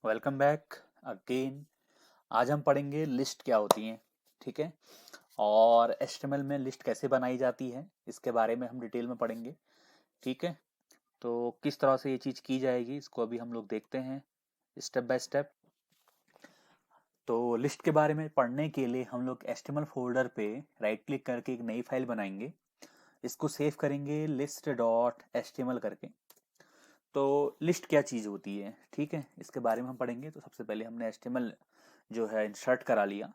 Welcome back again. आज हम पढ़ेंगे लिस्ट क्या होती हैं। ठीक है। और HTML में लिस्ट कैसे बनाई जाती है इसके बारे में हम डिटेल में पढ़ेंगे। ठीक है। तो किस तरह से ये चीज़ की जाएगी इसको अभी हम लोग देखते हैं स्टेप बाय स्टेप। तो लिस्ट के बारे में पढ़ने के लिए हम लोग HTML फोल्डर पे राइट क्लिक करके एक नई फाइल बनाएंगे। इसको सेव करेंगे लिस्ट डॉट एच करके। तो लिस्ट क्या चीज़ होती है, ठीक है, इसके बारे में हम पढ़ेंगे। तो सबसे पहले हमने HTML जो है इंसर्ट करा लिया।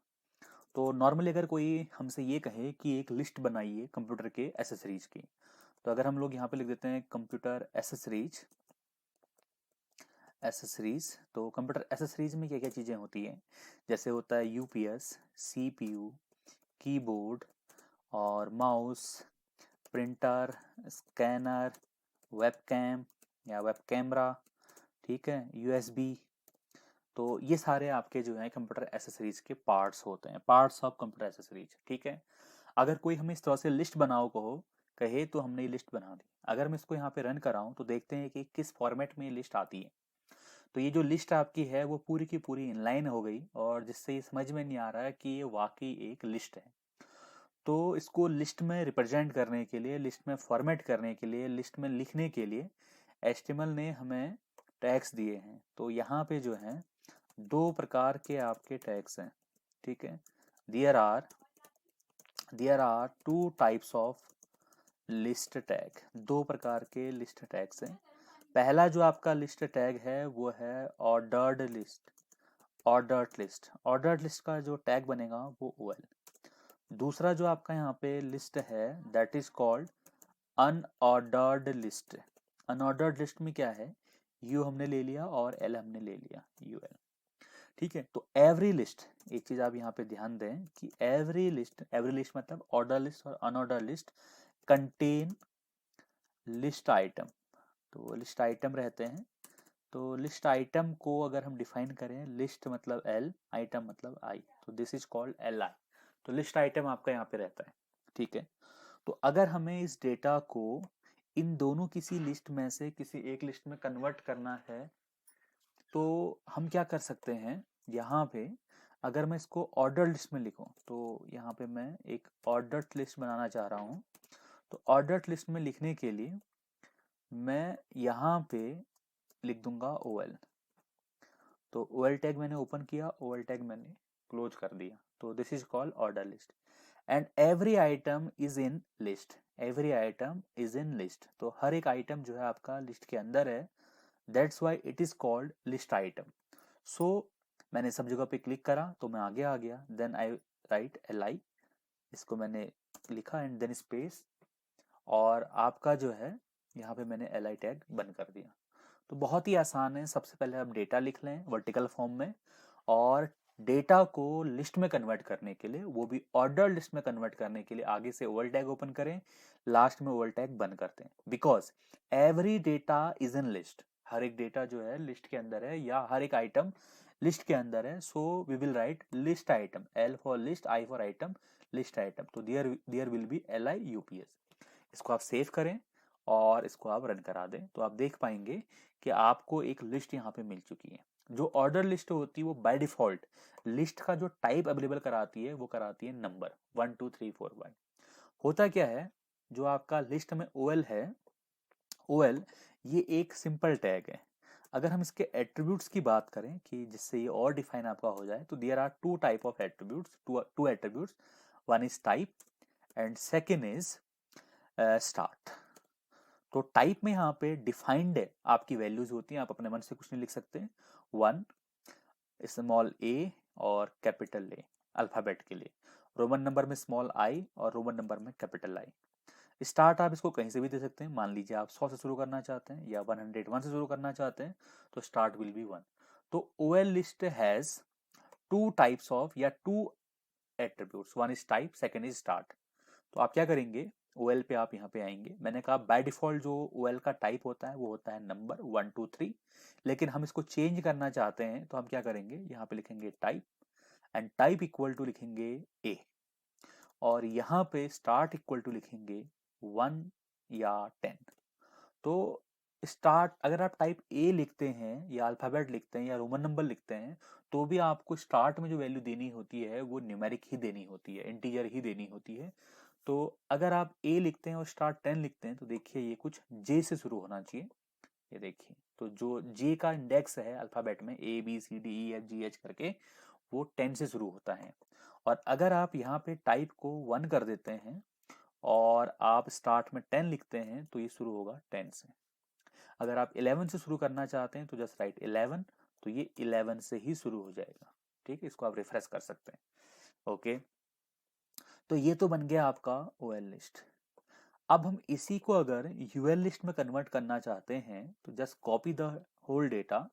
तो नॉर्मली अगर कोई हमसे ये कहे कि एक लिस्ट बनाइए कंप्यूटर के एसेसरीज की, तो अगर हम लोग यहाँ पे लिख देते हैं कंप्यूटर एसेसरीज एसेसरीज, तो कंप्यूटर एसेसरीज में क्या क्या चीज़ें होती हैं, जैसे होता है यूपीएस, सीपीयू, कीबोर्ड और माउस, प्रिंटर, स्कैनर, वेबकैम या वेब कैमरा, ठीक है, यूएसबी। तो ये सारे आपके जो है कंप्यूटर एसेसरीज के पार्ट्स होते हैं, पार्ट्स ऑफ कंप्यूटर एसेसरीज। ठीक है। अगर कोई हमें इस तरह से लिस्ट बनाओ कहे तो हमने ये लिस्ट बना दी। अगर मैं इसको यहाँ पे रन कराऊं तो देखते हैं कि किस फॉर्मेट में ये लिस्ट आती है। तो ये जो लिस्ट आपकी है वो पूरी की पूरी इनलाइन हो गई, और जिससे ये समझ में नहीं आ रहा है कि ये वाकई एक लिस्ट है। तो इसको लिस्ट में रिप्रेजेंट करने के लिए, लिस्ट में फॉर्मेट करने के लिए, लिस्ट में लिखने के लिए HTML ने हमें टैग्स दिए हैं। तो यहाँ पे जो है दो प्रकार के आपके टैग्स हैं। ठीक है। There are there are two types of list tag. दो प्रकार के लिस्ट टैग्स हैं। पहला जो आपका लिस्ट टैग है वो है ऑर्डर्ड लिस्ट। ऑर्डर्ड लिस्ट का जो टैग बनेगा वो OL। दूसरा जो आपका यहाँ पे लिस्ट है that is called unordered list. Unordered list में क्या है, यू हमने ले लिया और L हमने ले लिया, UL। ठीक है। तो एवरी लिस्ट, एक चीज आप यहाँ पे ध्यान दें कि एवरी लिस्ट मतलब ऑर्डर लिस्ट और unordered list contain list item. तो लिस्ट आइटम रहते हैं। तो लिस्ट आइटम को अगर हम डिफाइन करें, लिस्ट मतलब L, आइटम मतलब I, तो दिस इज कॉल्ड LI। तो लिस्ट आइटम आपका यहाँ पे रहता है। ठीक है। तो अगर हमें इस डेटा को इन दोनों किसी लिस्ट में से किसी एक लिस्ट में कन्वर्ट करना है, तो हम क्या कर सकते हैं, यहाँ पे अगर मैं इसको ऑर्डर लिस्ट में लिखूं, तो यहाँ पे मैं एक ऑर्डर लिस्ट बनाना चाह रहा हूँ। तो ऑर्डर लिस्ट में लिखने के लिए मैं यहाँ पे लिख दूंगा OL। तो OL टैग मैंने ओपन किया, OL टैग मैंने क्लोज कर दिया। तो this is called order list. And every item is in list. Every item is in list, तो हर एक आइटम जो है आपका लिस्ट के अंदर है। That's why it is called list item. So मैंने सब जगह पे क्लिक करा तो मैं आगे आ गया। देन आई राइट LI, इसको मैंने लिखा एंड देन स्पेस, और आपका जो है यहाँ पे मैंने LI टैग बंद कर दिया। तो बहुत ही आसान है। सबसे पहले आप डेटा लिख लें वर्टिकल फॉर्म में, और डेटा को लिस्ट में कन्वर्ट करने के लिए, वो भी ऑर्डर लिस्ट में कन्वर्ट करने के लिए, आगे से ओवल टैग ओपन करें, लास्ट में ओवल टैग बंद करते हैं। Because every data is in list. हर एक डेटा जो है लिस्ट के अंदर है, या हर एक आइटम लिस्ट के अंदर है। So we will write list item, L for list, I for item, list item. तो there will be LI UPS। इसको आप सेव करें और इसको आप रन करा दें, तो आप देख पाएंगे कि आपको एक लिस्ट यहाँ पे मिल चुकी है। जो ऑर्डर लिस्ट होती है वो बाय डिफॉल्ट लिस्ट का जो टाइप अवेलेबल कराती है वो कराती है नंबर 1 2 3 4 5। होता क्या है, जो आपका लिस्ट में OL है, OL ये एक सिंपल टैग है। अगर हम इसके एट्रीब्यूट्स की बात करें कि जिससे ये और डिफाइन आपका हो जाए, तो there are two type of attributes, two attributes. One is type and second is start. तो टाइप में यहाँ पे डिफाइंड है, आपकी वैल्यूज होती हैं, आप अपने मन से कुछ नहीं लिख सकते। 1, स्मॉल a और कैपिटल A, अल्फाबेट के लिए। रोमन नंबर में स्मॉल I और रोमन नंबर में कैपिटल I। स्टार्ट आप इसको कहीं से भी दे सकते हैं। मान लीजिए आप 100 से शुरू करना चाहते हैं या 101 से शुरू करना चाहते हैं, तो स्टार्ट विल बी 1। तो OL list has two types of या two attributes, one is type, second is start. तो आप क्या करेंगे, OL पे आप यहाँ पे आएंगे। मैंने कहा बाय डिफॉल्ट जो OL का टाइप होता है वो होता है नंबर 1 2 3, लेकिन हम इसको चेंज करना चाहते हैं तो हम क्या करेंगे, यहाँ पे लिखेंगे type, and type equal to लिखेंगे A, और यहाँ पे स्टार्ट इक्वल टू लिखेंगे 1 या 10। तो स्टार्ट अगर आप टाइप ए लिखते हैं या अल्फ़ाबेट लिखते हैं या रोमन नंबर लिखते हैं तो भी आपको स्टार्ट में जो वैल्यू देनी होती है वो न्यूमेरिक ही देनी होती है, इंटीजर ही देनी होती है। तो अगर आप ए लिखते हैं और स्टार्ट 10 लिखते हैं तो देखिए ये कुछ जे से शुरू होना चाहिए। ये देखिए तो जो जे का इंडेक्स है अल्फ़ाबेट में A B C D E F G H करके वो 10 से शुरू होता है। और अगर आप यहाँ पे टाइप को 1 कर देते हैं और आप स्टार्ट में 10 लिखते हैं तो ये शुरू होगा 10 से। अगर आप 11 से शुरू करना चाहते हैं तो जस्ट राइट 11, तो ये 11 से ही शुरू हो जाएगा। ठीक है, इसको आप रिफ्रेश कर सकते हैं। ओके, तो ये तो बन गया आपका ओएल लिस्ट। अब हम इसी को अगर यूएल लिस्ट में कन्वर्ट करना चाहते हैं तो just copy the whole data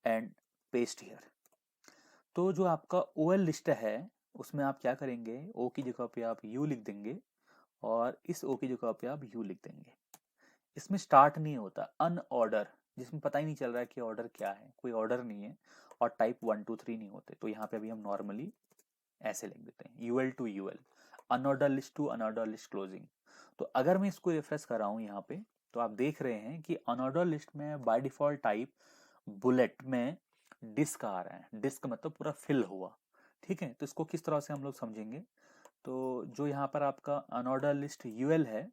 and paste here. तो जो आपका ओएल लिस्ट है उसमें आप क्या करेंगे, ओ की जगह पे आप यू लिख देंगे और इस ओ की जगह पे आप यू लिख देंगे। इसमें स्टार्ट नहीं होता, अनऑर्डर, जिसमें पता ही नहीं चल रहा है कि ऑर्डर क्या है, कोई ऑर्डर नहीं है और टाइप 1 2 3 नहीं होते। तो यहाँ पे अभी हम नॉर्मली ऐसे लिख देते हैं UL to UL, unorder list to unorder list closing. तो अगर मैं इसको रिफ्रेश कर रहा हूँ यहाँ पे तो आप देख रहे हैं कि अनऑर्डर लिस्ट में बाय डिफॉल्ट टाइप बुलेट में डिस्क आ रहा है। डिस्क मतलब पूरा फिल हुआ। ठीक है, तो इसको किस तरह से हम लोग समझेंगे, तो जो यहाँ पर आपका अनऑर्डर लिस्ट यूएल है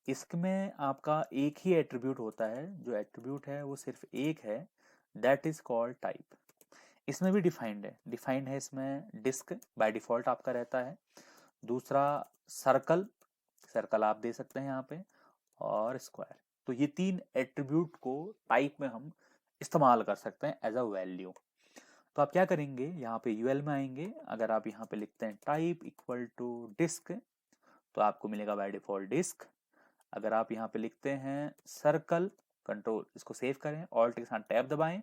इसमें आपका एक ही एट्रीब्यूट होता है, जो एट्रीब्यूट है वो सिर्फ एक है, दैट इज कॉल्ड टाइप। इसमें भी डिफाइंड है इसमें डिस्क बाय डिफॉल्ट आपका रहता है। दूसरा सर्कल, सर्कल आप दे सकते हैं यहाँ पे, और स्क्वायर। तो ये तीन एट्रीब्यूट को टाइप में हम इस्तेमाल कर सकते हैं एज अ वैल्यू। तो आप क्या करेंगे, यहाँ पे यूएल में आएंगे, अगर आप यहाँ पे लिखते हैं टाइप इक्वल टू डिस्क तो आपको मिलेगा बाय डिफॉल्ट डिस्क। अगर आप यहाँ पे लिखते हैं सर्कल, कंट्रोल इसको सेव करें, ऑल्ट के साथ टैब दबाएं,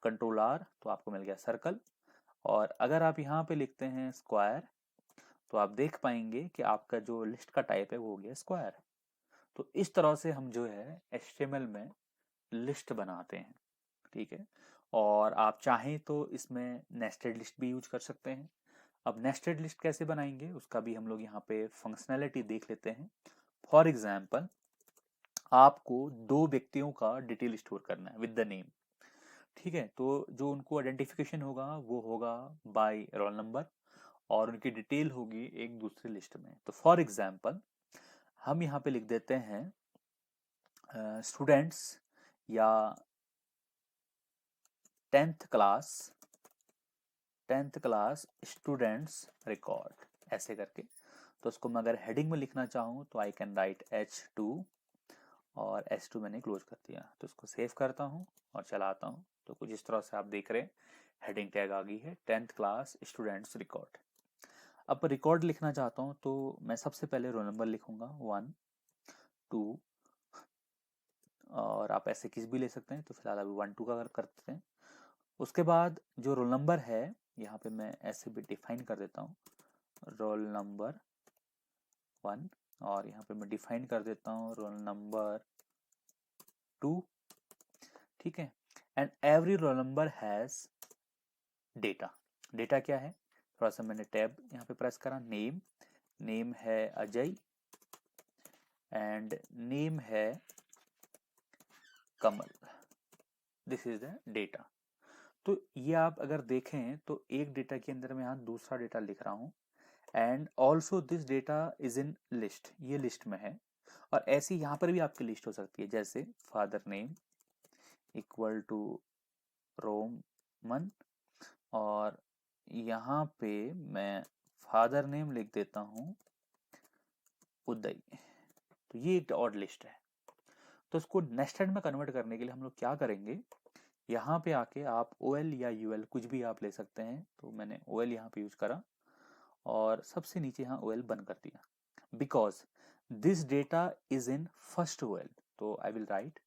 कंट्रोल आर, तो आपको मिल गया सर्कल। और अगर आप यहाँ पे लिखते हैं स्क्वायर तो आप देख पाएंगे कि आपका जो लिस्ट का टाइप है वो हो गया स्क्वायर। तो इस तरह से हम जो है HTML में लिस्ट बनाते हैं। ठीक है, और आप चाहें तो इसमें नेस्टेड लिस्ट भी यूज कर सकते हैं। अब नेस्टेड लिस्ट कैसे बनाएंगे उसका भी हम लोग यहाँ पे फंक्शनैलिटी देख लेते हैं। फॉर एग्जाम्पल आपको दो व्यक्तियों का डिटेल स्टोर करना है विद द नेम। ठीक है, तो जो उनको आइडेंटिफिकेशन होगा वो होगा बाय रोल नंबर और उनकी डिटेल होगी एक दूसरी लिस्ट में। तो फॉर एग्जाम्पल हम यहाँ पे लिख देते हैं स्टूडेंट्स या 10th क्लास स्टूडेंट्स रिकॉर्ड ऐसे करके। तो उसको मैं अगर हेडिंग में लिखना चाहूँ तो आई कैन राइट H2 और S2 मैंने क्लोज कर दिया। तो इसको सेव करता हूँ और चलाता हूँ तो कुछ इस तरह से आप देख रहे हैं हेडिंग टैग आ गई है 10th क्लास स्टूडेंट्स रिकॉर्ड। अब रिकॉर्ड लिखना चाहता हूँ तो मैं सबसे पहले रोल नंबर लिखूंगा 1 2, और आप ऐसे किस भी ले सकते हैं। तो फिलहाल अभी 1 2 का करते हैं। उसके बाद जो रोल नंबर है यहाँ पे मैं ऐसे भी डिफाइन कर देता हूँ रोल नंबर 1, और यहाँ पे मैं डिफाइन कर देता हूँ रोल नंबर 2। ठीक है, and every roll number has data. Data क्या है, थोड़ा सा मैंने टैब यहाँ पे प्रेस करा, नेम है अजय एंड नेम है कमल, दिस इज द डेटा। तो ये आप अगर देखें तो एक डेटा के अंदर मैं यहाँ दूसरा डेटा लिख रहा हूँ and also this data is in list, ये लिस्ट में है। और ऐसी यहाँ पर भी आपकी लिस्ट हो सकती है, जैसे father name equal to Roman, और यहाँ पे मैं फादर नेम लिख देता हूँ उदय। तो ये एक और लिस्ट है। तो इसको नेस्टेड में कन्वर्ट करने के लिए हम लोग क्या करेंगे, यहाँ पे आके आप OL या UL कुछ भी आप ले सकते हैं। तो मैंने OL यहाँ पे यूज करा और सबसे नीचे यहाँ OL बंद कर दिया, because this data is in first OL। तो I will write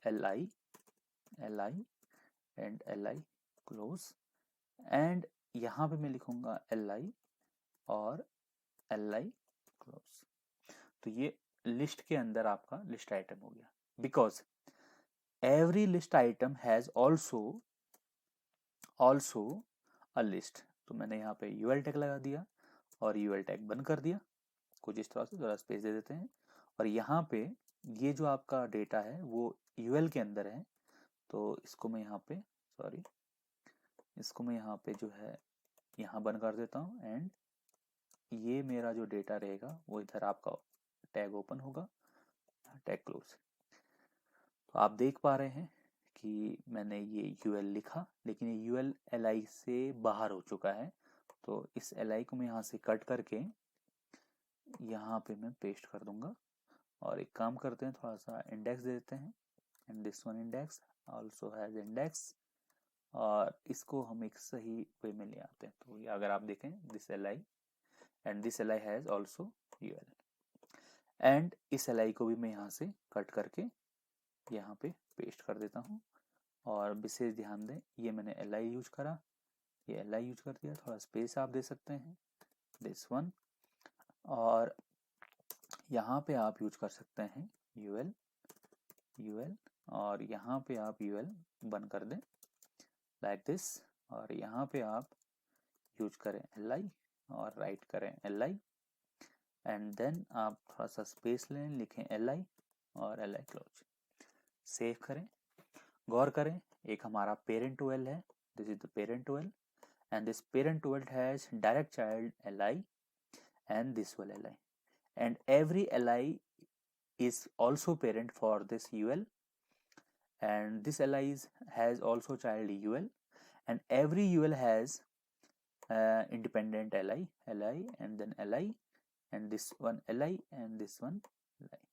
LI and LI close, and यहाँ पे मैं लिखूंगा LI और LI क्लोज। तो ये लिस्ट के अंदर आपका लिस्ट आइटम हो गया, because every list item has also a list. तो मैंने यहाँ पे UL टैग लगा दिया और UL टैग बंद कर दिया। कुछ इस तरह से, जरा स्पेस दे देते हैं। और यहाँ पे ये जो आपका डेटा है वो यूएल के अंदर है, तो इसको मैं यहाँ पे इसको मैं यहाँ पे जो है यहाँ बंद कर देता हूँ, एंड ये मेरा जो डेटा रहेगा वो इधर आपका टैग ओपन होगा, टैग क्लोज। तो आप देख पा रहे हैं कि मैंने ये यूएल लिखा, लेकिन ये यूएल एलआई से बाहर हो चुका है। तो इस एलआई को मैं यहाँ से कट करके यहाँ पे मैं पेस्ट कर दूंगा। और एक काम करते हैं, थोड़ा सा इंडेक्स दे देते हैं, and this one index also has index, और इसको हम एक सही वे में ले आते हैं। तो ये अगर आप देखें, this LI and this LI has also UL, and इस एलआई को भी मैं यहाँ से कट करके यहाँ पे पेस्ट कर देता हूँ। और विशेष ध्यान दें, ये मैंने एलआई यूज करा, ये एलआई यूज कर दिया, थोड़ा स्पेस आप दे सकते हैं, दिस वन, और यहाँ पे आप यूज कर सकते हैं यूएल, और यहाँ पे आप यूएल बंद कर दें लाइक दिस, और यहाँ पे आप यूज करें एलआई और राइट करें एलआई, एंड देन आप थोड़ा सा स्पेस लें, लिखें एलआई और एलआई क्लोज, सेव करें। गौर करें, एक हमारा पेरेंट वेल है, this is the parent well, and this parent well has direct child LI and this will li, and every li is also parent for this ul, and this li has also child ul, and every ul has independent li and then li, and this one li and this one li।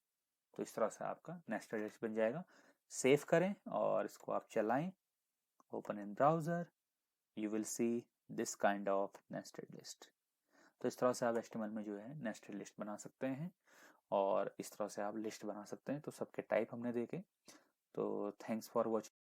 तो इस तरह से आपका nested list बन जाएगा। Save करें और इसको आप चलाएं, open in browser, you will see this kind of nested list. तो इस तरह से आप HTML में जो है नेस्टेड लिस्ट बना सकते हैं, और इस तरह से आप लिस्ट बना सकते हैं। तो सबके टाइप हमने देखे। तो थैंक्स फॉर वॉचिंग।